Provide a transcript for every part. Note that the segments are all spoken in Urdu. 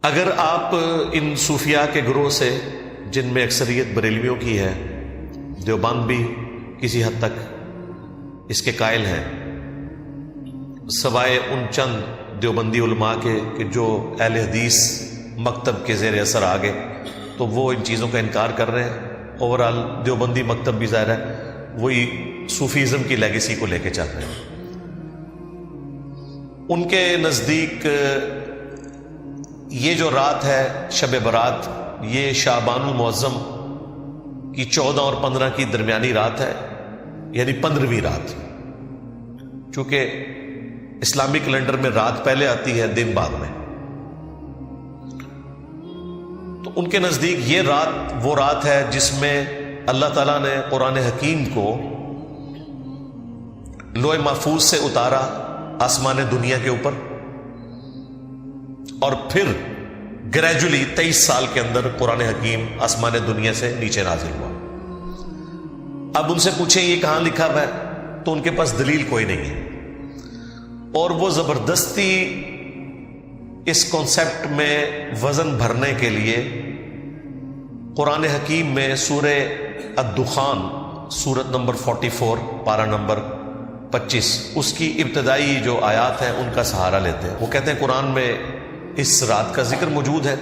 اگر آپ ان صوفیاء کے گروہ سے، جن میں اکثریت بریلویوں کی ہے، دیوبند بھی کسی حد تک اس کے قائل ہیں، سوائے ان چند دیوبندی علماء کے کہ جو اہل حدیث مکتب کے زیر اثر آ گئے، تو وہ ان چیزوں کا انکار کر رہے ہیں۔ اوورال دیوبندی مکتب بھی ظاہر ہے وہی صوفیزم کی لیگیسی کو لے کے چل رہے ہیں۔ ان کے نزدیک یہ جو رات ہے شب برات، یہ شعبان المعظم کی 14 اور 15 کی درمیانی رات ہے، یعنی 15ویں رات۔ چونکہ اسلامی کیلنڈر میں رات پہلے آتی ہے، دن بعد میں، تو ان کے نزدیک یہ رات وہ رات ہے جس میں اللہ تعالیٰ نے قرآن حکیم کو لوح محفوظ سے اتارا آسمان دنیا کے اوپر، اور پھر گریجولی 23 سال کے اندر قرآن حکیم آسمان دنیا سے نیچے نازل ہوا۔ اب ان سے پوچھیں یہ کہاں لکھا ہوا ہے، تو ان کے پاس دلیل کوئی نہیں ہے، اور وہ زبردستی اس کانسیپٹ میں وزن بھرنے کے لیے قرآن حکیم میں سورہ الدخان، سورت نمبر 44، پارہ نمبر 25، اس کی ابتدائی جو آیات ہیں ان کا سہارا لیتے ہیں۔ وہ کہتے ہیں قرآن میں اس رات کا ذکر موجود ہے۔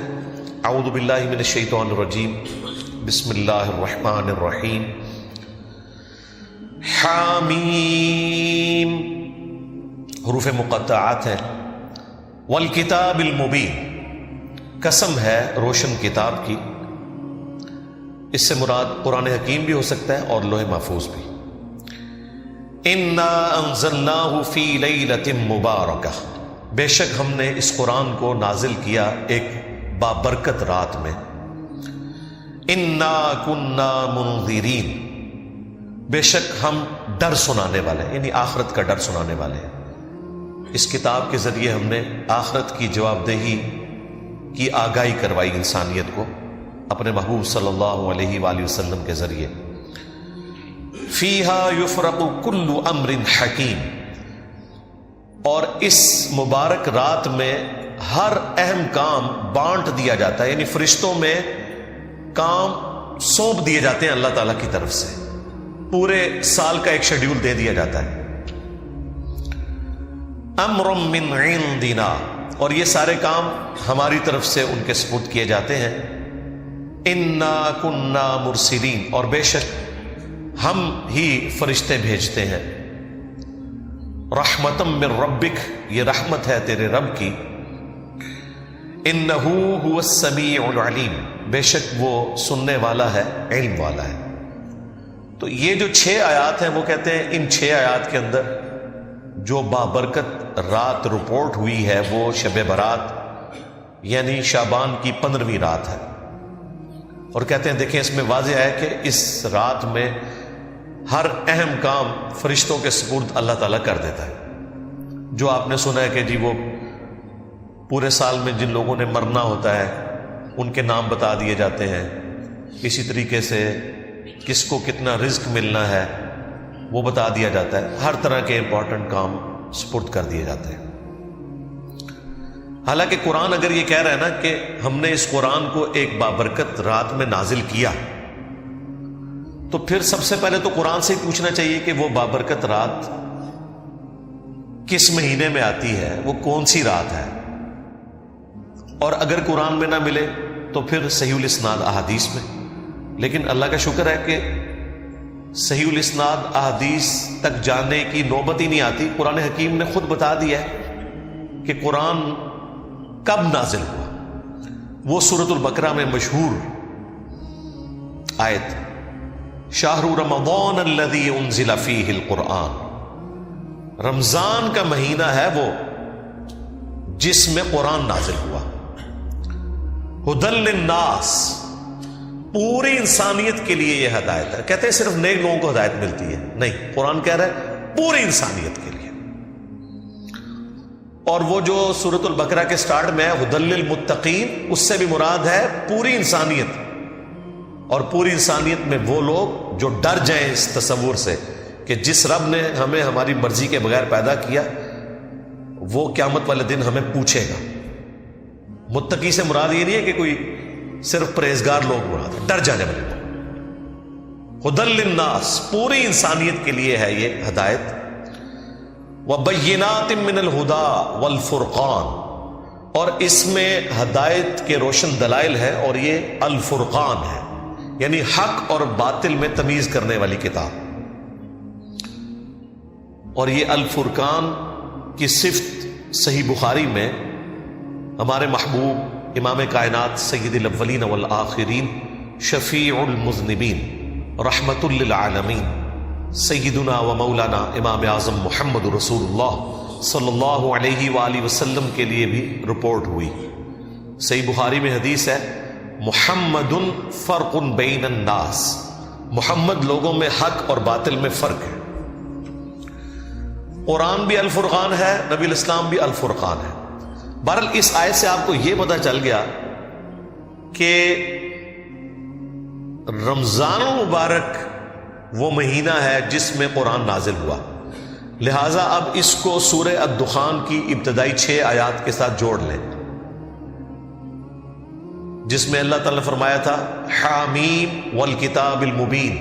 اعوذ باللہ من الشیطان الرجیم، بسم اللہ الرحمن الرحیم، حامیم، حروف مقطعات ہیں، والکتاب المبین، قسم ہے روشن کتاب کی۔ اس سے مراد قرآن حکیم بھی ہو سکتا ہے اور لوح محفوظ بھی۔ انا انزلناہ فی لیلۃ مبارکہ، بے شک ہم نے اس قرآن کو نازل کیا ایک بابرکت رات میں۔ انا کنا منذرین، بے شک ہم ڈر سنانے والے، یعنی آخرت کا ڈر سنانے والے ہیں۔ اس کتاب کے ذریعے ہم نے آخرت کی جواب دہی کی آگاہی کروائی انسانیت کو اپنے محبوب صلی اللہ علیہ وآلہ وسلم کے ذریعے۔ فیہا یفرق کل امر حکیم، اور اس مبارک رات میں ہر اہم کام بانٹ دیا جاتا ہے، یعنی فرشتوں میں کام سونپ دیے جاتے ہیں اللہ تعالیٰ کی طرف سے، پورے سال کا ایک شیڈیول دے دیا جاتا ہے۔ امر من عندنا، اور یہ سارے کام ہماری طرف سے ان کے سپرد کیے جاتے ہیں۔ انا کنا مرسلین، اور بے شک ہم ہی فرشتے بھیجتے ہیں۔ رحمتم من ربک، یہ رحمت ہے تیرے رب کی۔ انہ هو السمیع العلیم، بے شک وہ سننے والا ہے، علم والا ہے۔ تو یہ جو 6 آیات ہیں، وہ کہتے ہیں ان 6 آیات کے اندر جو بابرکت رات رپورٹ ہوئی ہے وہ شب برات، یعنی شعبان کی 15ویں رات ہے۔ اور کہتے ہیں دیکھیں اس میں واضح ہے کہ اس رات میں ہر اہم کام فرشتوں کے سپرد اللہ تعالیٰ کر دیتا ہے۔ جو آپ نے سنا ہے کہ جی وہ پورے سال میں جن لوگوں نے مرنا ہوتا ہے ان کے نام بتا دیے جاتے ہیں، اسی طریقے سے کس کو کتنا رزق ملنا ہے وہ بتا دیا جاتا ہے، ہر طرح کے امپورٹنٹ کام سپرد کر دیے جاتے ہیں۔ حالانکہ قرآن اگر یہ کہہ رہا ہے نا کہ ہم نے اس قرآن کو ایک بابرکت رات میں نازل کیا، تو پھر سب سے پہلے تو قرآن سے ہی پوچھنا چاہیے کہ وہ بابرکت رات کس مہینے میں آتی ہے، وہ کون سی رات ہے۔ اور اگر قرآن میں نہ ملے تو پھر صحیح الاسناد احادیث میں۔ لیکن اللہ کا شکر ہے کہ صحیح الاسناد احادیث تک جانے کی نوبت ہی نہیں آتی۔ قرآن حکیم نے خود بتا دیا ہے کہ قرآن کب نازل ہوا۔ وہ سورۃ البقرہ میں مشہور آیت، شہر رمضان الذی انزل فیہ القرآن، رمضان کا مہینہ ہے وہ جس میں قرآن نازل ہوا۔ ہدی للناس، پوری انسانیت کے لیے یہ ہدایت ہے۔ کہتے ہیں صرف نیک لوگوں کو ہدایت ملتی ہے، نہیں، قرآن کہہ رہا ہے پوری انسانیت کے لیے۔ اور وہ جو سورۃ البقرہ کے سٹارٹ میں ہے ہدی للمتقین، اس سے بھی مراد ہے پوری انسانیت، اور پوری انسانیت میں وہ لوگ جو ڈر جائیں اس تصور سے کہ جس رب نے ہمیں ہماری مرضی کے بغیر پیدا کیا وہ قیامت والے دن ہمیں پوچھے گا۔ متقی سے مراد یہ نہیں ہے کہ کوئی صرف پرہیزگار لوگ مراد ہے، ڈر جانے والے لوگ. ہدی للناس، پوری انسانیت کے لیے ہے یہ ہدایت. وبینات من الہدی والفرقان، اور اس میں ہدایت کے روشن دلائل ہے، اور یہ الفرقان ہے، یعنی حق اور باطل میں تمیز کرنے والی کتاب. اور یہ الفرقان کی صفت صحیح بخاری میں ہمارے محبوب امام کائنات سید الاولین والآخرین شفیع المذنبین رحمت للعالمین سیدنا و مولانا امام اعظم محمد رسول اللہ صلی اللہ علیہ وآلہ وسلم کے لیے بھی رپورٹ ہوئی. صحیح بخاری میں حدیث ہے، محمد فرق بین الناس، محمد لوگوں میں حق اور باطل میں فرق ہے. قرآن بھی الفرقان ہے، نبی الاسلام بھی الفرقان ہے. بہرحال اس آیت سے آپ کو یہ پتہ چل گیا کہ رمضان المبارک وہ مہینہ ہے جس میں قرآن نازل ہوا، لہٰذا اب اس کو سورہ الدخان کی ابتدائی 6 آیات کے ساتھ جوڑ لیں، جس میں اللہ تعالیٰ نے فرمایا تھا حامیم والکتاب المبین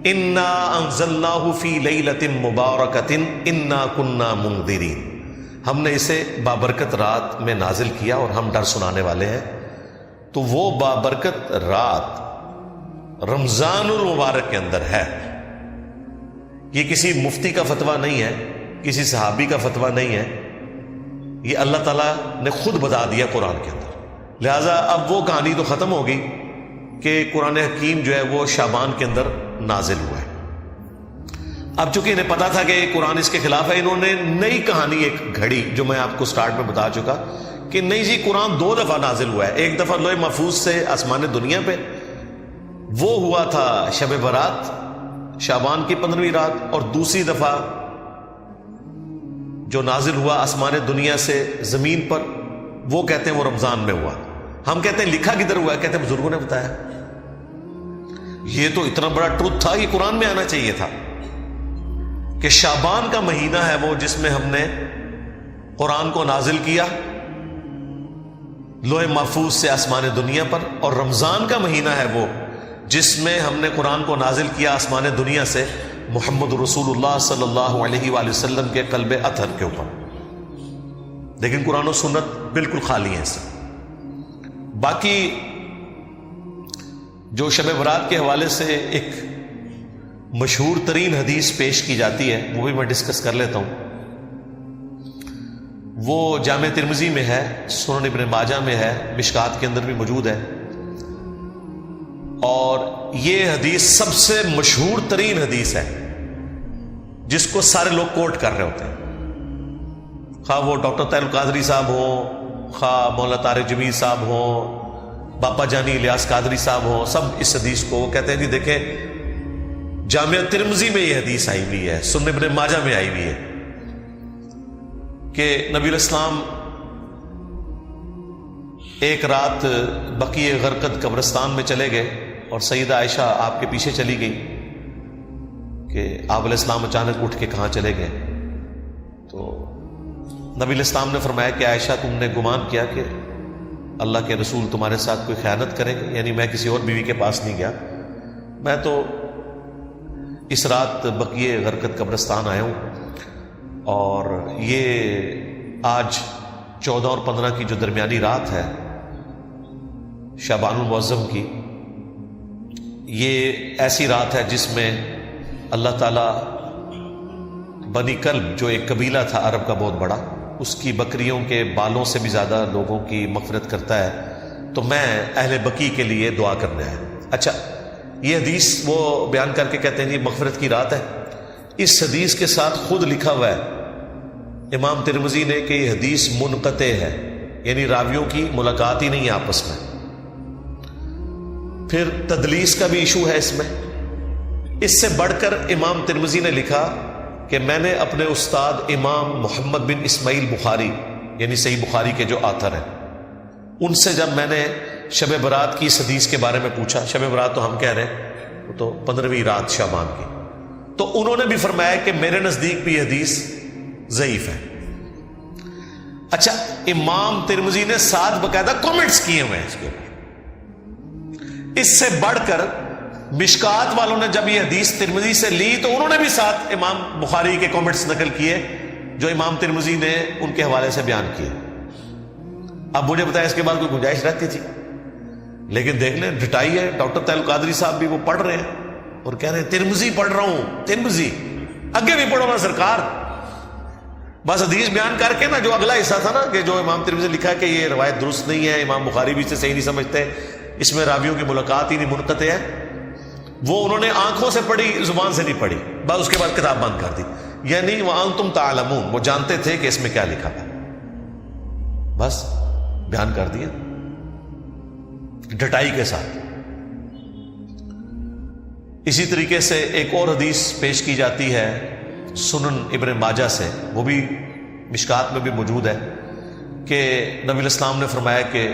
انا انزلناہ فی لیلۃ مبارکۃ انا کنا منذرین، ہم نے اسے بابرکت رات میں نازل کیا اور ہم ڈر سنانے والے ہیں. تو وہ بابرکت رات رمضان المبارک کے اندر ہے. یہ کسی مفتی کا فتویٰ نہیں ہے، کسی صحابی کا فتویٰ نہیں ہے، یہ اللہ تعالیٰ نے خود بتا دیا قرآن کے اندر. لہٰذا اب وہ کہانی تو ختم ہوگی کہ قرآن حکیم جو ہے وہ شعبان کے اندر نازل ہوا ہے. اب چونکہ انہیں پتا تھا کہ قرآن اس کے خلاف ہے، انہوں نے نئی کہانی ایک گھڑی، جو میں آپ کو سٹارٹ میں بتا چکا کہ نہیں جی قرآن 2 دفعہ نازل ہوا ہے. ایک دفعہ لوح محفوظ سے آسمان دنیا پہ، وہ ہوا تھا شب برات شعبان کی 15ویں رات، اور دوسری دفعہ جو نازل ہوا آسمان دنیا سے زمین پر، وہ کہتے ہیں وہ رمضان میں ہوا. ہم کہتے ہیں لکھا کدھر ہوا ہے؟ کہتے ہیں بزرگوں نے بتایا. یہ تو اتنا بڑا ٹروتھ تھا، یہ قرآن میں آنا چاہیے تھا کہ شعبان کا مہینہ ہے وہ جس میں ہم نے قرآن کو نازل کیا لوح محفوظ سے آسمان دنیا پر، اور رمضان کا مہینہ ہے وہ جس میں ہم نے قرآن کو نازل کیا آسمان دنیا سے محمد رسول اللہ صلی اللہ علیہ وآلہ وسلم کے قلب اطہر کے اوپر. لیکن قرآن و سنت بالکل خالی ہیں اس سے. باقی جو شب برات کے حوالے سے ایک مشہور ترین حدیث پیش کی جاتی ہے، وہ بھی میں ڈسکس کر لیتا ہوں. وہ جامع ترمذی میں ہے، سنن ابن ماجہ میں ہے، مشکات کے اندر بھی موجود ہے، اور یہ حدیث سب سے مشہور ترین حدیث ہے جس کو سارے لوگ کوٹ کر رہے ہوتے ہیں، خواہ وہ ڈاکٹر طاہر القادری صاحب ہوں، خواہ مولانا طارق جمیل صاحب ہوں، باپا جانی الیاس قادری صاحب ہوں، سب اس حدیث کو وہ کہتے ہیں جی دیکھیں جامع ترمذی میں یہ حدیث آئی ہوئی ہے، سنن ابن ماجہ میں آئی ہوئی ہے کہ نبی الاسلام ایک رات بقیع غرقد قبرستان میں چلے گئے، اور سیدہ عائشہ آپ کے پیچھے چلی گئی کہ آپ علیہ السلام اچانک اٹھ کے کہاں چلے گئے. تو نبی علیہ السلام نے فرمایا کہ عائشہ تم نے گمان کیا کہ اللہ کے رسول تمہارے ساتھ کوئی خیانت کریں گے؟ یعنی میں کسی اور بیوی کے پاس نہیں گیا، میں تو اس رات بقیع غرقد قبرستان آیا ہوں، اور یہ آج 14 اور 15 کی جو درمیانی رات ہے شعبان المعظم کی، یہ ایسی رات ہے جس میں اللہ تعالیٰ بنی کلب جو ایک قبیلہ تھا عرب کا بہت بڑا، اس کی بکریوں کے بالوں سے بھی زیادہ لوگوں کی مغفرت کرتا ہے. تو میں اہل بقی کے لیے دعا کرنے آیا. اچھا، یہ حدیث وہ بیان کر کے کہتے ہیں یہ مغفرت کی رات ہے. اس حدیث کے ساتھ خود لکھا ہوا ہے امام ترمذی نے کہ یہ حدیث منقطع ہے، یعنی راویوں کی ملاقات ہی نہیں ہے آپس میں. پھر تدلیس کا بھی ایشو ہے اس میں. اس سے بڑھ کر امام ترمذی نے لکھا کہ میں نے اپنے استاد امام محمد بن اسماعیل بخاری، یعنی صحیح بخاری کے جو آتھر ہیں، ان سے جب میں نے شب برات کی اس حدیث کے بارے میں پوچھا، شب برات تو ہم کہہ رہے ہیں وہ تو 15ویں رات شعبان کی، تو انہوں نے بھی فرمایا کہ میرے نزدیک بھی یہ حدیث ضعیف ہے. اچھا، امام ترمذی نے 7 باقاعدہ کامنٹس کیے ہوئے ہیں اس کے اوپر. اس سے بڑھ کر مشکات والوں نے جب یہ حدیث ترمذی سے لی تو انہوں نے بھی 7 امام بخاری کے کامنٹس نقل کیے جو امام ترمذی نے ان کے حوالے سے بیان کیے. اب مجھے بتایا اس کے بعد کوئی گنجائش رہتی تھی، لیکن دیکھ لیں ڈٹائی ہے. ڈاکٹر طاہر القادری صاحب بھی وہ پڑھ رہے ہیں اور کہہ رہے ہیں ترمذی پڑھ رہا ہوں، ترمذی آگے بھی پڑھو نا سرکار. بس حدیث بیان کر کے نا جو اگلا حصہ تھا نا کہ جو امام ترمذی نے لکھا کہ یہ روایت درست نہیں ہے، امام بخاری بھی اسے صحیح نہیں سمجھتے، اس میں راویوں کی ملاقات ہی نہیں، منقطع ہے، وہ انہوں نے آنکھوں سے پڑھی، زبان سے نہیں پڑھی. بس اس کے بعد کتاب بند کر دی. یعنی وَأَنْتُمْ تَعْلَمُونَ، وہ جانتے تھے کہ اس میں کیا لکھا ہے، بس بیان کر دیا ڈٹائی کے ساتھ. اسی طریقے سے ایک اور حدیث پیش کی جاتی ہے سنن ابن ماجہ سے، وہ بھی مشکات میں بھی موجود ہے، کہ نبی علیہ السلام نے فرمایا کہ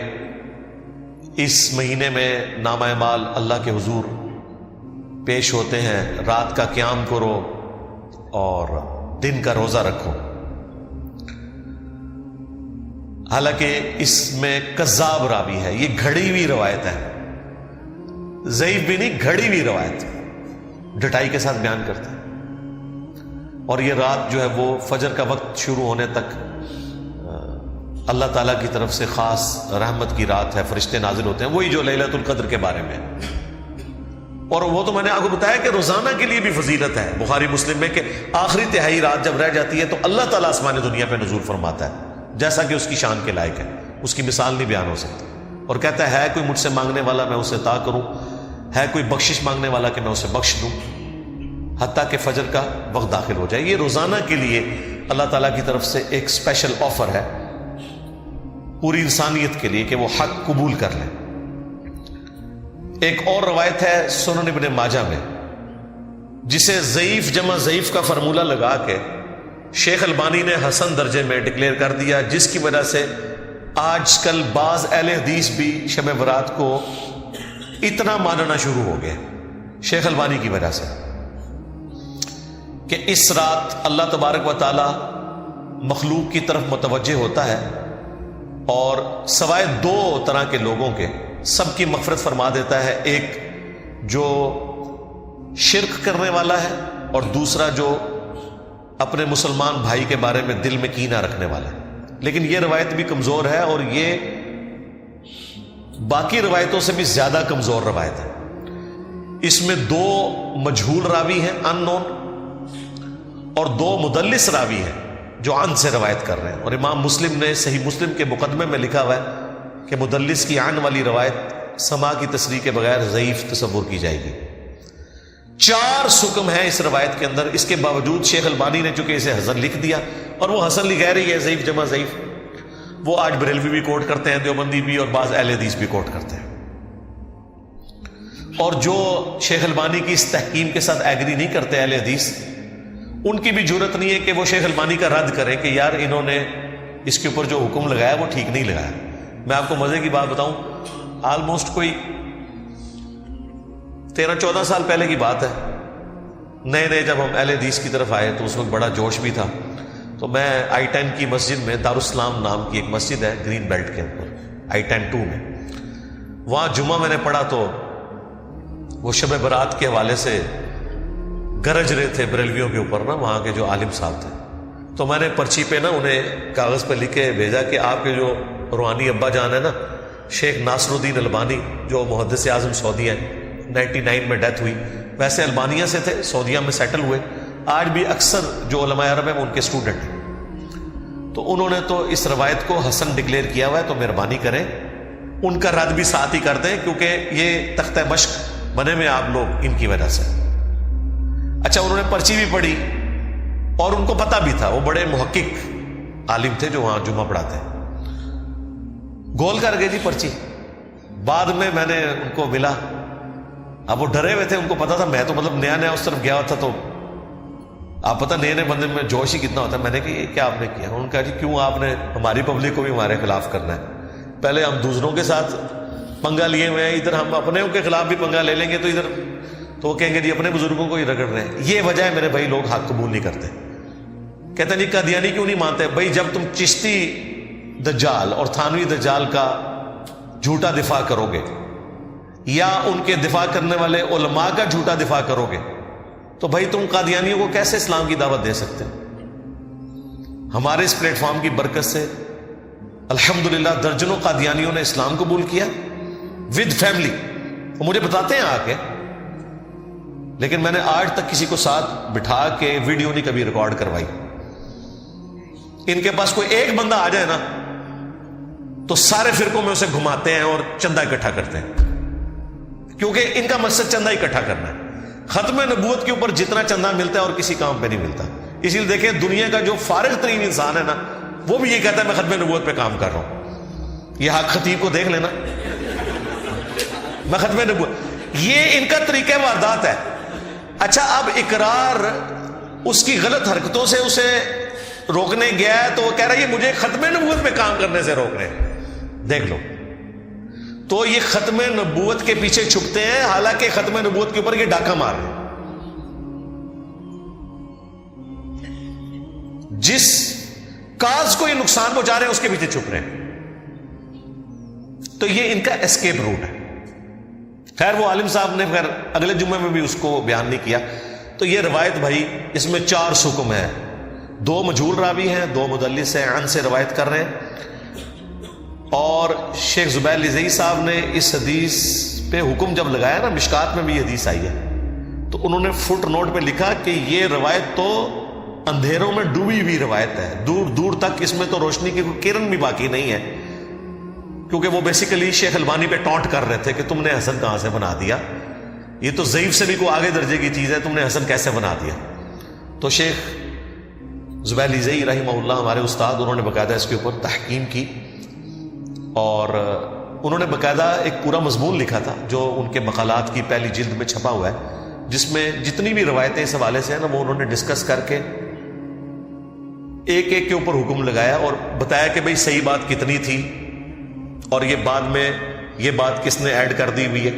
اس مہینے میں نامہ اعمال اللہ کے حضور پیش ہوتے ہیں، رات کا قیام کرو اور دن کا روزہ رکھو. حالانکہ اس میں کذاب راوی ہے، یہ گھڑی ہوئی روایت ہے، ضعیف بھی نہیں، گھڑی ہوئی روایت، ڈٹائی کے ساتھ بیان کرتے ہیں. اور یہ رات جو ہے وہ فجر کا وقت شروع ہونے تک اللہ تعالیٰ کی طرف سے خاص رحمت کی رات ہے، فرشتے نازل ہوتے ہیں، وہی جو لیلۃ القدر کے بارے میں. اور وہ تو میں نے آپ کو بتایا کہ روزانہ کے لیے بھی فضیلت ہے بخاری مسلم میں، کہ آخری تہائی رات جب رہ جاتی ہے تو اللہ تعالیٰ آسمان دنیا پہ نزول فرماتا ہے، جیسا کہ اس کی شان کے لائق ہے، اس کی مثال نہیں بیان ہو سکتی. اور کہتا ہے کوئی مجھ سے مانگنے والا میں اسے عطا کروں، ہے کوئی بخشش مانگنے والا کہ میں اسے بخش دوں، حتیٰ کہ فجر کا وقت داخل ہو جائے. یہ روزانہ کے لیے اللہ تعالیٰ کی طرف سے ایک اسپیشل آفر ہے پوری انسانیت کے لیے کہ وہ حق قبول کر لیں. ایک اور روایت ہے سنن ابن ماجہ میں، جسے ضعیف جمع ضعیف کا فارمولہ لگا کے شیخ البانی نے حسن درجے میں ڈکلیئر کر دیا، جس کی وجہ سے آج کل بعض اہل حدیث بھی شب برات کو اتنا ماننا شروع ہو گئے شیخ البانی کی وجہ سے، کہ اس رات اللہ تبارک و تعالی مخلوق کی طرف متوجہ ہوتا ہے اور سوائے 2 طرح کے لوگوں کے سب کی مغفرت فرما دیتا ہے. ایک جو شرک کرنے والا ہے اور دوسرا جو اپنے مسلمان بھائی کے بارے میں دل میں کینہ رکھنے والا ہے. لیکن یہ روایت بھی کمزور ہے اور یہ باقی روایتوں سے بھی زیادہ کمزور روایت ہے. اس میں 2 مجہول راوی ہیں ان نون، اور 2 مدلس راوی ہیں جو عن سے روایت کر رہے ہیں. اور امام مسلم نے صحیح مسلم کے مقدمے میں لکھا ہوا ہے کہ مدلس کی عن والی روایت سما کی تصریح کے بغیر ضعیف تصور کی جائے گی. 4 سکم ہیں اس روایت کے اندر. اس کے باوجود شیخ البانی نے چونکہ اسے حسن لکھ دیا، اور وہ حسن لکھ رہی ہے ضعیف جمع ضعیف، وہ آج بریلوی بھی کوٹ کرتے ہیں، دیوبندی بھی، اور بعض اہل حدیث بھی کوٹ کرتے ہیں. اور جو شیخ البانی کی اس تحکیم کے ساتھ ایگری نہیں کرتے اہل حدیث، ان کی بھی جرت نہیں ہے کہ وہ شیخ البانی کا رد کریں کہ یار انہوں نے اس کے اوپر جو حکم لگایا وہ ٹھیک نہیں لگایا. میں آپ کو مزے کی بات بتاؤں، آلموسٹ کوئی 13-14 سال پہلے کی بات ہے، نئے جب ہم اہل حدیث کی طرف آئے تو اس وقت بڑا جوش بھی تھا. تو میں I-10 کی مسجد میں، دارالسلام نام کی ایک مسجد ہے گرین بیلٹ کے اوپر I-10 2 میں، وہاں جمعہ میں نے پڑھا تو وہ شب برات کے حوالے سے گرج رہے تھے بریلویوں کے اوپر نا، وہاں کے جو عالم صاحب تھے. تو میں نے پرچی پہ نا انہیں کاغذ پہ لکھ کے بھیجا کہ آپ کے جو روحانی ابا جان ہے نا شیخ ناصر الدین البانی، جو محدث اعظم سعودیہ ہیں، 99 میں ڈیتھ ہوئی، ویسے البانیہ سے تھے، سعودیہ میں سیٹل ہوئے، آج بھی اکثر جو علماء عرب ہیں وہ ان کے اسٹوڈنٹ ہیں. تو انہوں نے تو اس روایت کو حسن ڈکلیئر کیا ہوا ہے، تو مہربانی کریں ان کا رد بھی ساتھ ہی کر دیں، کیونکہ یہ تختہ مشق بنے میں آپ لوگ ان کی وجہ سے. اچھا، انہوں نے پرچی بھی پڑھی اور ان کو پتہ بھی تھا، وہ بڑے محقق عالم تھے جو وہاں جمعہ پڑھاتے ہیں. گول کر گئے جی پرچی. بعد میں نے ان کو ملا، اب وہ ڈرے ہوئے تھے، ان کو پتا تھا میں تو مطلب نیا اس طرف گیا ہوا تھا، تو آپ پتہ نئے بندے میں جوش ہی کتنا ہوتا ہے. میں نے کہا یہ کیا آپ نے کیا؟ انہوں نے کہا جی کیوں آپ نے ہماری پبلک کو بھی ہمارے خلاف کرنا ہے؟ پہلے ہم دوسروں کے ساتھ پنگا لیے ہوئے ہیں، ادھر ہم اپنے کے خلاف بھی پنگا لے لیں گے تو ادھر تو وہ کہیں گے جی اپنے بزرگوں کو ہی رگڑ رہے ہیں. یہ وجہ ہے میرے بھائی لوگ حق قبول نہیں کرتے. کہتے ہیں جی قادیانی کیوں نہیں مانتے؟ بھائی جب تم چشتی دجال اور تھانوی دجال کا جھوٹا دفاع کرو گے یا ان کے دفاع کرنے والے علماء کا جھوٹا دفاع کرو گے تو بھائی تم قادیانیوں کو کیسے اسلام کی دعوت دے سکتے ہو؟ ہمارے اس پلیٹ فارم کی برکت سے الحمدللہ درجنوں قادیانیوں نے اسلام قبول کیا ود فیملی. وہ مجھے بتاتے ہیں آ کے، لیکن میں نے آج تک کسی کو ساتھ بٹھا کے ویڈیو نہیں کبھی ریکارڈ کروائی. ان کے پاس کوئی ایک بندہ آ جائے نا تو سارے فرقوں میں اسے گھماتے ہیں اور چندہ اکٹھا کرتے ہیں، کیونکہ ان کا مقصد چندہ اکٹھا کرنا ہے. ختم نبوت کے اوپر جتنا چندہ ملتا ہے اور کسی کام پہ نہیں ملتا. اسی لیے دیکھیں دنیا کا جو فارغ ترین انسان ہے نا وہ بھی یہ کہتا ہے میں ختم نبوت پہ کام کر رہا ہوں. یہ حق خطیب کو دیکھ لینا، میں ختم نبوت، یہ ان کا طریقہ واردات ہے. اچھا اب اقرار اس کی غلط حرکتوں سے اسے روکنے گیا ہے تو وہ کہہ رہا ہے یہ مجھے ختم نبوت پہ کام کرنے سے روک رہے ہیں. دیکھ لو، تو یہ ختم نبوت کے پیچھے چھپتے ہیں، حالانکہ ختم نبوت کے اوپر یہ ڈاکہ مار رہے ہیں. جس کاز کو یہ نقصان پہنچا رہے ہیں اس کے پیچھے چھپ رہے ہیں. تو یہ ان کا اسکیپ روٹ ہے. خیر وہ عالم صاحب نے خیر اگلے جمعے میں بھی اس کو بیان نہیں کیا. تو یہ روایت بھائی اس میں 4 سکم ہے، 2 مجہول راوی ہیں، 2 مدلس ہیں، عن سے روایت کر رہے ہیں. اور شیخ زبیر لزئی صاحب نے اس حدیث پہ حکم جب لگایا نا، مشکات میں بھی حدیث آئی ہے، تو انہوں نے فٹ نوٹ پہ لکھا کہ یہ روایت تو اندھیروں میں ڈوبی ہوئی روایت ہے، دور دور تک اس میں تو روشنی کی کوئی کرن بھی باقی نہیں ہے. کیونکہ وہ بیسیکلی شیخ البانی پہ ٹونٹ کر رہے تھے کہ تم نے حسن کہاں سے بنا دیا، یہ تو ضعیف سے بھی کوئی آگے درجے کی چیز ہے، تم نے حسن کیسے بنا دیا. تو شیخ زبیر لزئی رحمہ اللہ ہمارے استاد، انہوں نے باقاعدہ اس کے اوپر تحقیم کی اور انہوں نے باقاعدہ ایک پورا مضمون لکھا تھا جو ان کے مقالات کی پہلی جلد میں چھپا ہوا ہے، جس میں جتنی بھی روایتیں اس حوالے سے ہیں نا وہ انہوں نے ڈسکس کر کے ایک ایک کے اوپر حکم لگایا اور بتایا کہ بھئی صحیح بات کتنی تھی اور یہ بعد میں یہ بات کس نے ایڈ کر دی ہوئی ہے.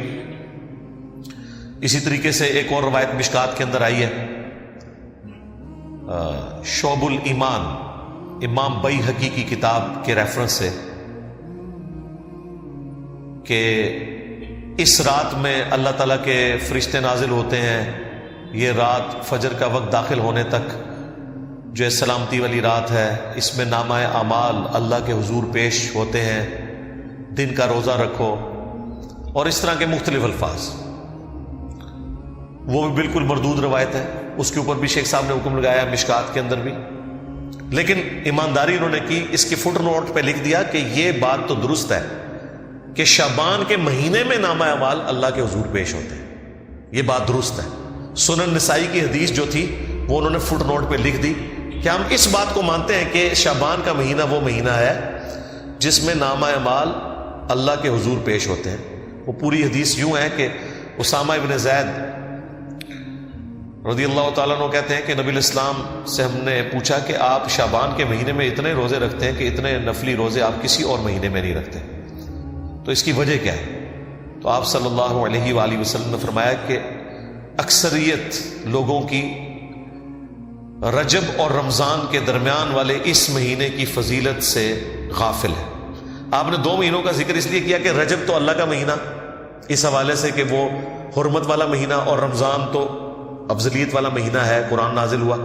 اسی طریقے سے ایک اور روایت مشکات کے اندر آئی ہے شعب الایمان امام بیہقی کی کتاب کے ریفرنس سے کہ اس رات میں اللہ تعالیٰ کے فرشتے نازل ہوتے ہیں. یہ رات فجر کا وقت داخل ہونے تک جو سلامتی والی رات ہے، اس میں نامہ اعمال اللہ کے حضور پیش ہوتے ہیں. دن کا روزہ رکھو اور اس طرح کے مختلف الفاظ. وہ بھی بالکل مردود روایت ہے، اس کے اوپر بھی شیخ صاحب نے حکم لگایا مشکات کے اندر بھی. لیکن ایمانداری انہوں نے کی، اس کے فٹ نوٹ پہ لکھ دیا کہ یہ بات تو درست ہے کہ شعبان کے مہینے میں نامہ اعمال اللہ کے حضور پیش ہوتے ہیں، یہ بات درست ہے. سنن نسائی کی حدیث جو تھی وہ انہوں نے فٹ نوٹ پہ لکھ دی کہ ہم اس بات کو مانتے ہیں کہ شعبان کا مہینہ وہ مہینہ ہے جس میں نامہ اعمال اللہ کے حضور پیش ہوتے ہیں. وہ پوری حدیث یوں ہے کہ اسامہ ابن زید رضی اللہ تعالیٰ عنہ کہتے ہیں کہ نبی الاسلام سے ہم نے پوچھا کہ آپ شعبان کے مہینے میں اتنے روزے رکھتے ہیں کہ اتنے نفلی روزے آپ کسی اور مہینے میں نہیں رکھتے، تو اس کی وجہ کیا ہے؟ تو آپ صلی اللہ علیہ وآلہ وسلم نے فرمایا کہ اکثریت لوگوں کی رجب اور رمضان کے درمیان والے اس مہینے کی فضیلت سے غافل ہے. آپ نے 2 مہینوں کا ذکر اس لیے کیا کہ رجب تو اللہ کا مہینہ اس حوالے سے کہ وہ حرمت والا مہینہ اور رمضان تو افضلیت والا مہینہ ہے، قرآن نازل ہوا.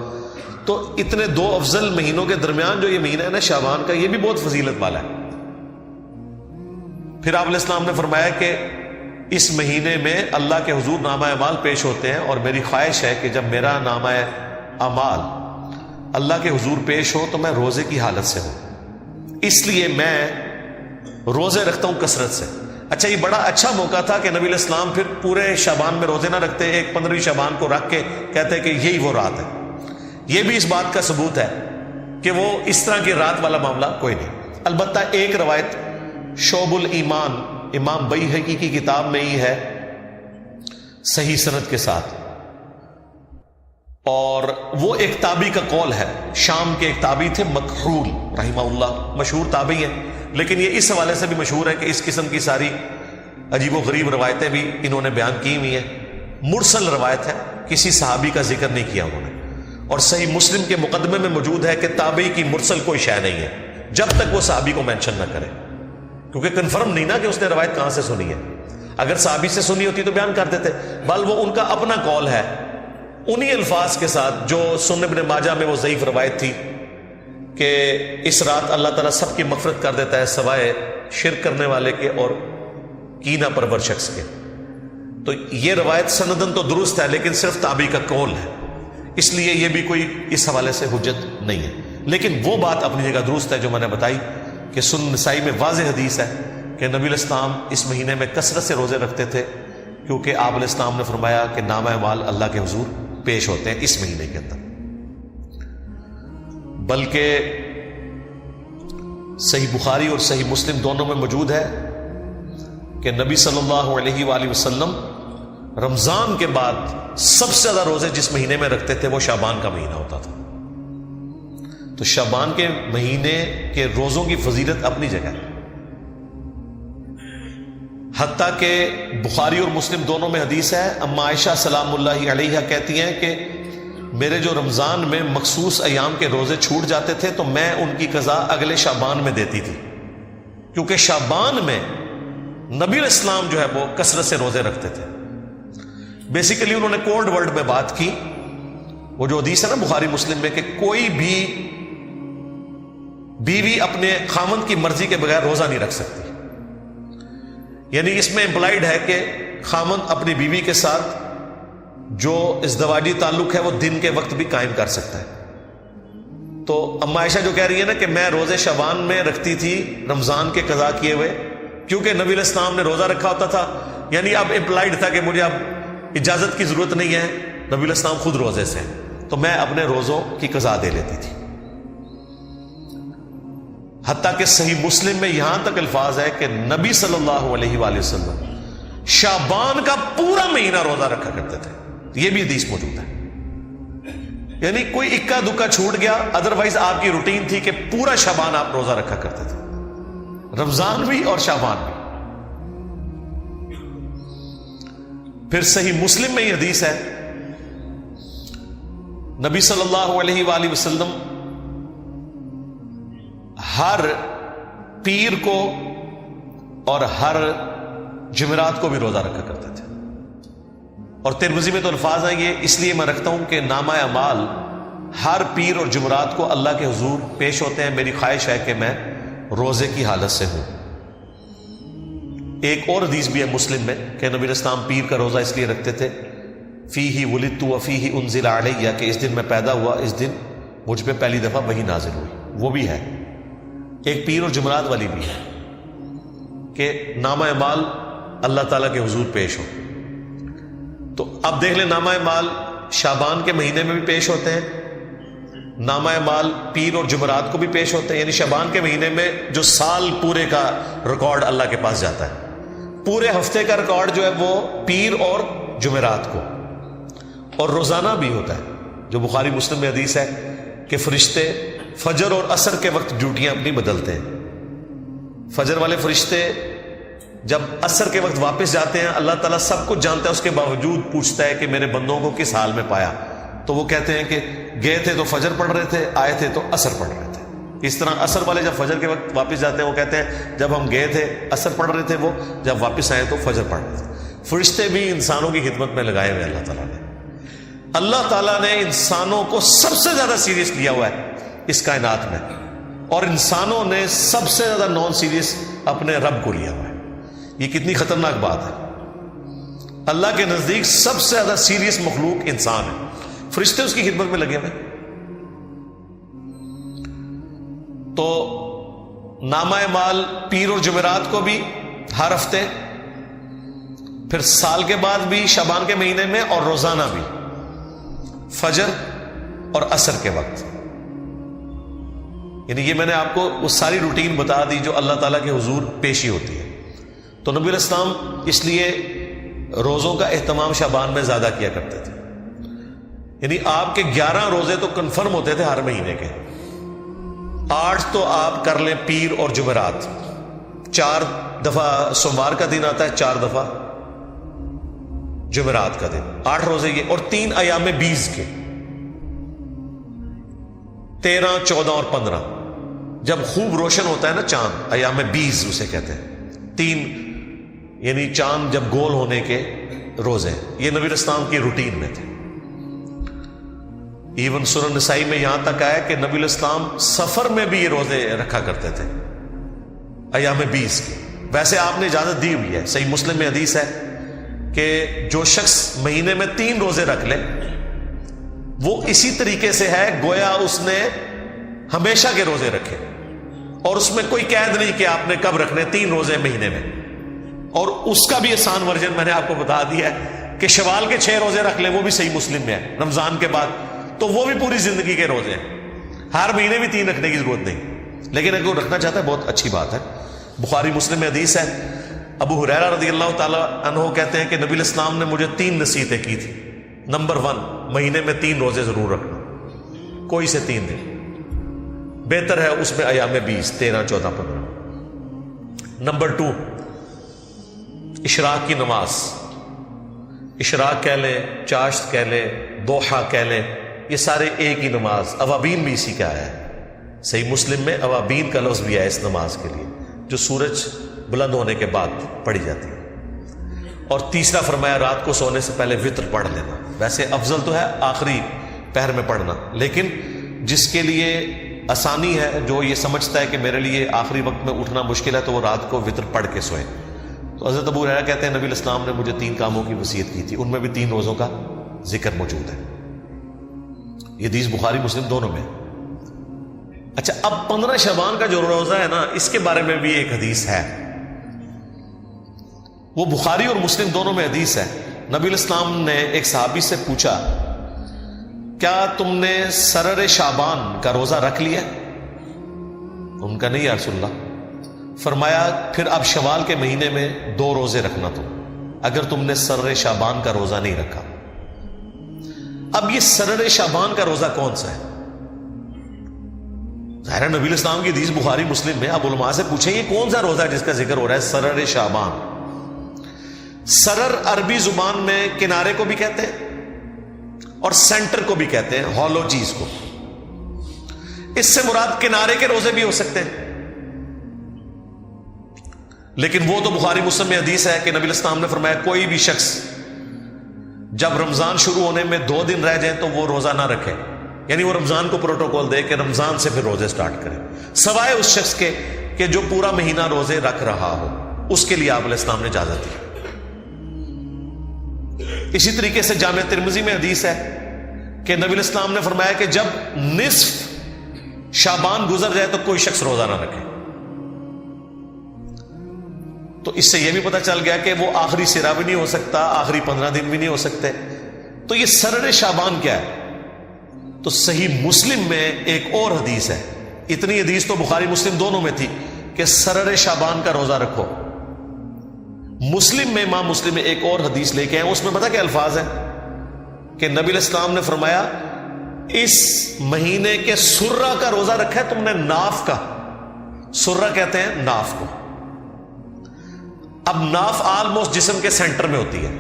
تو اتنے 2 افضل مہینوں کے درمیان جو یہ مہینہ ہے نا شعبان کا، یہ بھی بہت فضیلت والا ہے. پھر آپ علیہ السلام نے فرمایا کہ اس مہینے میں اللہ کے حضور نامہ اعمال پیش ہوتے ہیں اور میری خواہش ہے کہ جب میرا نامہ اعمال اللہ کے حضور پیش ہو تو میں روزے کی حالت سے ہوں، اس لیے میں روزے رکھتا ہوں کثرت سے. اچھا یہ بڑا اچھا موقع تھا کہ نبی علیہ السلام پھر پورے شعبان میں روزے نہ رکھتے، ایک 15ویں شعبان کو رکھ کے کہتے کہ یہی وہ رات ہے. یہ بھی اس بات کا ثبوت ہے کہ وہ اس طرح کی رات والا معاملہ کوئی نہیں. البتہ ایک روایت شعب الایمان امام بیہقی کی کتاب میں ہی ہے صحیح سند کے ساتھ، اور وہ ایک تابعی کا قول ہے. شام کے ایک تابعی تھے مکحول رحمہ اللہ، مشہور تابعی ہیں، لیکن یہ اس حوالے سے بھی مشہور ہے کہ اس قسم کی ساری عجیب و غریب روایتیں بھی انہوں نے بیان کی ہوئی ہیں. مرسل روایت ہے، کسی صحابی کا ذکر نہیں کیا انہوں نے، اور صحیح مسلم کے مقدمے میں موجود ہے کہ تابعی کی مرسل کوئی شے نہیں ہے، جب تک وہ صحابی کو مینشن نہ کرے، کیونکہ کنفرم نہیں نا کہ اس نے روایت کہاں سے سنی ہے. اگر صحابی سے سنی ہوتی تو بیان کر دیتے، بل وہ ان کا اپنا قول ہے انہی الفاظ کے ساتھ جو سنن ابن ماجہ میں وہ ضعیف روایت تھی کہ اس رات اللہ تعالیٰ سب کی مغفرت کر دیتا ہے سوائے شرک کرنے والے کے اور کینہ پرور شخص کے. تو یہ روایت سندن تو درست ہے لیکن صرف تابعی کا قول ہے، اس لیے یہ بھی کوئی اس حوالے سے حجت نہیں ہے. لیکن وہ بات اپنی جگہ درست ہے جو میں نے بتائی کہ سنن نسائی میں واضح حدیث ہے کہ نبی علیہ السلام اس مہینے میں کثرت سے روزے رکھتے تھے، کیونکہ آپ علیہ السلام نے فرمایا کہ نامہ اعمال اللہ کے حضور پیش ہوتے ہیں اس مہینے کے اندر. بلکہ صحیح بخاری اور صحیح مسلم دونوں میں موجود ہے کہ نبی صلی اللہ علیہ وآلہ وسلم رمضان کے بعد سب سے زیادہ روزے جس مہینے میں رکھتے تھے وہ شعبان کا مہینہ ہوتا تھا. تو شعبان کے مہینے کے روزوں کی فضیلت اپنی جگہ ہے، حتیٰ کہ بخاری اور مسلم دونوں میں حدیث ہے، اما عائشہ سلام اللہ علیہا کہتی ہیں کہ میرے جو رمضان میں مخصوص ایام کے روزے چھوٹ جاتے تھے تو میں ان کی قضا اگلے شعبان میں دیتی تھی، کیونکہ شعبان میں نبی علیہ السلام جو ہے وہ کثرت سے روزے رکھتے تھے. بیسیکلی انہوں نے کوڈ ورڈ میں بات کی، وہ جو حدیث ہے نا بخاری مسلم میں کہ کوئی بھی بیوی اپنے خامند کی مرضی کے بغیر روزہ نہیں رکھ سکتی، یعنی اس میں امپلائیڈ ہے کہ خامند اپنی بیوی کے ساتھ جو ازدواجی تعلق ہے وہ دن کے وقت بھی قائم کر سکتا ہے. تو اما عائشہ جو کہہ رہی ہے نا کہ میں روزے شعبان میں رکھتی تھی رمضان کے قضا کیے ہوئے، کیونکہ نبی علیہ السلام نے روزہ رکھا ہوتا تھا، یعنی اب امپلائیڈ تھا کہ مجھے اب اجازت کی ضرورت نہیں ہے، نبی علیہ السلام خود روزے سے ہیں تو میں اپنے روزوں کی قضا دے لیتی تھی. حتیٰ کہ صحیح مسلم میں یہاں تک الفاظ ہے کہ نبی صلی اللہ علیہ وآلہ وسلم شعبان کا پورا مہینہ روزہ رکھا کرتے تھے. یہ بھی حدیث موجود ہے، یعنی کوئی اکا دکا چھوٹ گیا، ادروائز آپ کی روٹین تھی کہ پورا شعبان آپ روزہ رکھا کرتے تھے، رمضان بھی اور شعبان بھی. پھر صحیح مسلم میں یہ حدیث ہے، نبی صلی اللہ علیہ وآلہ وسلم ہر پیر کو اور ہر جمعرات کو بھی روزہ رکھا کرتے تھے. اور ترمذی میں تو الفاظ ہیں یہ اس لیے میں رکھتا ہوں کہ نامہ اعمال ہر پیر اور جمعرات کو اللہ کے حضور پیش ہوتے ہیں، میری خواہش ہے کہ میں روزے کی حالت سے ہوں. ایک اور حدیث بھی ہے مسلم میں کہ نبی علیہ السلام پیر کا روزہ اس لیے رکھتے تھے، فیہ ولدت وفیہ انزل علیہ، کہ اس دن میں پیدا ہوا، اس دن مجھ پہ پہلی دفعہ وحی نازل ہوئی. وہ بھی ہے ایک پیر اور جمعرات والی بھی ہے کہ نامہ اعمال اللہ تعالیٰ کے حضور پیش ہو. تو اب دیکھ لیں نامہ اعمال شعبان کے مہینے میں بھی پیش ہوتے ہیں، نامہ اعمال پیر اور جمعرات کو بھی پیش ہوتے ہیں، یعنی شعبان کے مہینے میں جو سال پورے کا ریکارڈ اللہ کے پاس جاتا ہے، پورے ہفتے کا ریکارڈ جو ہے وہ پیر اور جمعرات کو. اور روزانہ بھی ہوتا ہے جو بخاری مسلم میں حدیث ہے کہ فرشتے فجر اور عصر کے وقت ڈیوٹیاں اپنی بدلتے ہیں. فجر والے فرشتے جب عصر کے وقت واپس جاتے ہیں، اللہ تعالیٰ سب کچھ جانتا ہے، اس کے باوجود پوچھتا ہے کہ میرے بندوں کو کس حال میں پایا. تو وہ کہتے ہیں کہ گئے تھے تو فجر پڑھ رہے تھے، آئے تھے تو عصر پڑھ رہے تھے. اس طرح عصر والے جب فجر کے وقت واپس جاتے ہیں وہ کہتے ہیں جب ہم گئے تھے عصر پڑھ رہے تھے، وہ جب واپس آئے تو فجر پڑھ رہے تھے. فرشتے بھی انسانوں کی خدمت میں لگائے ہوئے اللہ تعالیٰ نے انسانوں کو سب سے زیادہ سیریس لیا ہوا ہے اس کائنات میں، اور انسانوں نے سب سے زیادہ نان سیریس اپنے رب کو لیا ہوا ہے. یہ کتنی خطرناک بات ہے. اللہ کے نزدیک سب سے زیادہ سیریس مخلوق انسان ہے، فرشتے اس کی خدمت میں لگے ہوئے. تو نامہ اعمال پیر اور جمعرات کو بھی ہر ہفتے، پھر سال کے بعد بھی شعبان کے مہینے میں، اور روزانہ بھی فجر اور عصر کے وقت. یعنی یہ میں نے آپ کو وہ ساری روٹین بتا دی جو اللہ تعالیٰ کے حضور پیشی ہوتی ہے. تو نبی علیہ السلام اس لیے روزوں کا اہتمام شعبان میں زیادہ کیا کرتے تھے. یعنی آپ کے 11 روزے تو کنفرم ہوتے تھے ہر مہینے کے، 8 تو آپ کر لیں پیر اور جمعرات، 4 دفعہ سوموار کا دن آتا ہے، 4 دفعہ جمعرات کا دن، 8 روزے یہ، اور 3 ایام 20 کے، 13، 14 اور 15. جب خوب روشن ہوتا ہے نا چاند، ایام 20 اسے کہتے ہیں، 3 یعنی چاند جب گول ہونے کے روزے، یہ نبی الاسلام کی روٹین میں تھے۔ ایون سورہ نسائی میں یہاں تک آیا کہ نبی الاسلام سفر میں بھی یہ روزے رکھا کرتے تھے ایام 20 کے۔ ویسے آپ نے اجازت دی ہوئی ہے، صحیح مسلم میں حدیث ہے کہ جو شخص مہینے میں 3 روزے رکھ لے وہ اسی طریقے سے ہے گویا اس نے ہمیشہ کے روزے رکھے، اور اس میں کوئی قید نہیں کہ آپ نے کب رکھنے، 3 روزے مہینے میں۔ اور اس کا بھی آسان ورژن میں نے آپ کو بتا دیا ہے کہ شوال کے 6 روزے رکھ لیں، وہ بھی صحیح مسلم میں ہے رمضان کے بعد، تو وہ بھی پوری زندگی کے روزے ہیں، ہر مہینے بھی 3 رکھنے کی ضرورت نہیں، لیکن اگر وہ رکھنا چاہتا ہے بہت اچھی بات ہے۔ بخاری مسلم میں حدیث ہے، ابو ہریرہ رضی اللہ تعالی عنہ کہتے ہیں کہ نبی الاسلام نے مجھے 3 نصیحتیں کی تھی۔ نمبر 1، مہینے میں 3 روزے ضرور رکھنا، کوئی سے 3 دن، بہتر ہے اس میں ایام 20 13 14 15۔ نمبر 2، اشراق کی نماز، اشراق کہہ لیں، چاشت کہہ لیں، دوحہ کہہ لیں، یہ سارے ایک ہی نماز، اوابین بھی اسی کا آیا ہے، صحیح مسلم میں اوابین کا لفظ بھی ہے اس نماز کے لیے جو سورج بلند ہونے کے بعد پڑھی جاتی ہے۔ اور تیسرا فرمایا رات کو سونے سے پہلے وطر پڑھ لینا، ویسے افضل تو ہے آخری پہر میں پڑھنا، لیکن جس کے لیے آسانی ہے، جو یہ سمجھتا ہے کہ میرے لیے آخری وقت میں اٹھنا مشکل ہے، تو وہ رات کو وطر پڑھ کے سوئے۔ تو حضرت ابو ہریرہ کہتے ہیں نبی الاسلام نے مجھے 3 کاموں کی وصیت کی تھی، ان میں بھی 3 روزوں کا ذکر موجود ہے۔ یہ حدیث بخاری مسلم دونوں میں۔ اچھا، اب 15 شعبان کا جو روزہ ہے نا، اس کے بارے میں بھی ایک حدیث ہے، وہ بخاری اور مسلم دونوں میں حدیث ہے۔ نبی الاسلام نے ایک صحابی سے پوچھا کیا تم نے سرر شعبان کا روزہ رکھ لیا؟ ان کا نہیں یا رسول اللہ۔ فرمایا پھر اب شوال کے مہینے میں 2 روزے رکھنا تم، اگر تم نے سرر شعبان کا روزہ نہیں رکھا۔ اب یہ سرر شعبان کا روزہ کون سا ہے؟ ظاہر نبی الاسلام کی حدیث بخاری مسلم میں، اب علماء سے پوچھیں یہ کون سا روزہ ہے جس کا ذکر ہو رہا ہے سرر شعبان؟ سرر عربی زبان میں کنارے کو بھی کہتے ہیں اور سینٹر کو بھی کہتے ہیں، ہالو چیز کو۔ اس سے مراد کنارے کے روزے بھی ہو سکتے ہیں، لیکن وہ تو بخاری مسلم میں حدیث ہے کہ نبی الاسلام نے فرمایا کوئی بھی شخص جب رمضان شروع ہونے میں 2 دن رہ جائیں تو وہ روزہ نہ رکھے، یعنی وہ رمضان کو پروٹوکول دے کہ رمضان سے پھر روزے سٹارٹ کرے، سوائے اس شخص کے کہ جو پورا مہینہ روزے رکھ رہا ہو، اس کے لیے آپ علیہ السلام نے اجازت دی۔ اسی طریقے سے جامع ترمذی میں حدیث ہے کہ نبی الاسلام نے فرمایا کہ جب نصف شعبان گزر جائے تو کوئی شخص روزہ نہ رکھے۔ تو اس سے یہ بھی پتہ چل گیا کہ وہ آخری سرا بھی نہیں ہو سکتا، آخری 15 دن بھی نہیں ہو سکتے۔ تو یہ سرر شعبان کیا ہے؟ تو صحیح مسلم میں ایک اور حدیث ہے، اتنی حدیث تو بخاری مسلم دونوں میں تھی کہ سرر شعبان کا روزہ رکھو۔ مسلم میں امام مسلم میں ایک اور حدیث لے کے آئے، اس میں پتہ کیا الفاظ ہیں کہ نبی الاسلام نے فرمایا اس مہینے کے سرہ کا روزہ رکھا ہے تم نے، ناف کا، سرہ کہتے ہیں ناف کو۔ اب ناف آلموسٹ جسم کے سینٹر میں ہوتی ہے،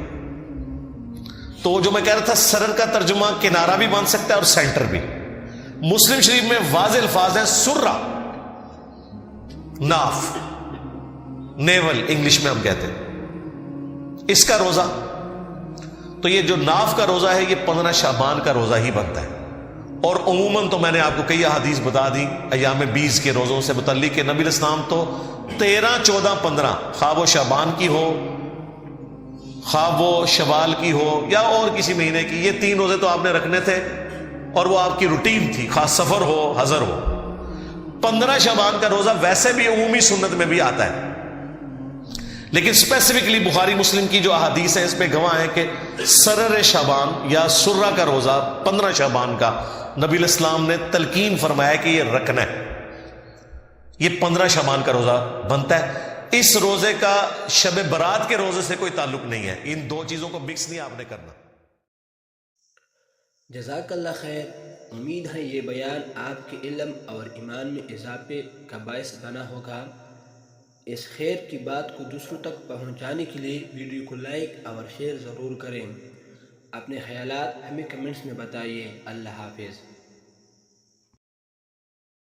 تو جو میں کہہ رہا تھا سرر کا ترجمہ کنارہ بھی بن سکتا ہے اور سینٹر بھی۔ مسلم شریف میں واضح الفاظ ہیں سرہ، ناف، نیول انگلش میں ہم کہتے ہیں، اس کا روزہ۔ تو یہ جو ناف کا روزہ ہے یہ 15 شعبان کا روزہ ہی بنتا ہے۔ اور عموماً تو میں نے آپ کو کئی احادیث بتا دی ایام 20 کے روزوں سے متعلق کہ نبی الاسلام تو 13 14 15 خواہ وہ شعبان کی ہو، خواہ وہ شوال کی ہو یا اور کسی مہینے کی، یہ 3 روزے تو آپ نے رکھنے تھے اور وہ آپ کی روٹین تھی، خاص سفر ہو حضر ہو۔ 15 شعبان کا روزہ ویسے بھی عمومی سنت میں بھی آتا ہے، لیکن اسپیسیفکلی بخاری مسلم کی جو احادیث ہیں اس پہ گواہ ہیں کہ سرر شعبان یا سرہ کا روزہ 15 شعبان کا نبی الاسلام نے تلقین فرمایا کہ یہ رکھنا ہے، یہ 15 شعبان کا روزہ بنتا ہے۔ اس روزے کا شب برات کے روزے سے کوئی تعلق نہیں ہے، ان 2 چیزوں کو مکس نہیں آپ نے کرنا۔ جزاک اللہ خیر۔ امید ہے یہ بیان آپ کے علم اور ایمان میں اضافے کا باعث بنا ہوگا۔ اس خیر کی بات کو دوسروں تک پہنچانے کے لیے ویڈیو کو لائک اور شیئر ضرور کریں۔ اپنے خیالات ہمیں کمنٹس میں بتائیے۔ اللہ حافظ۔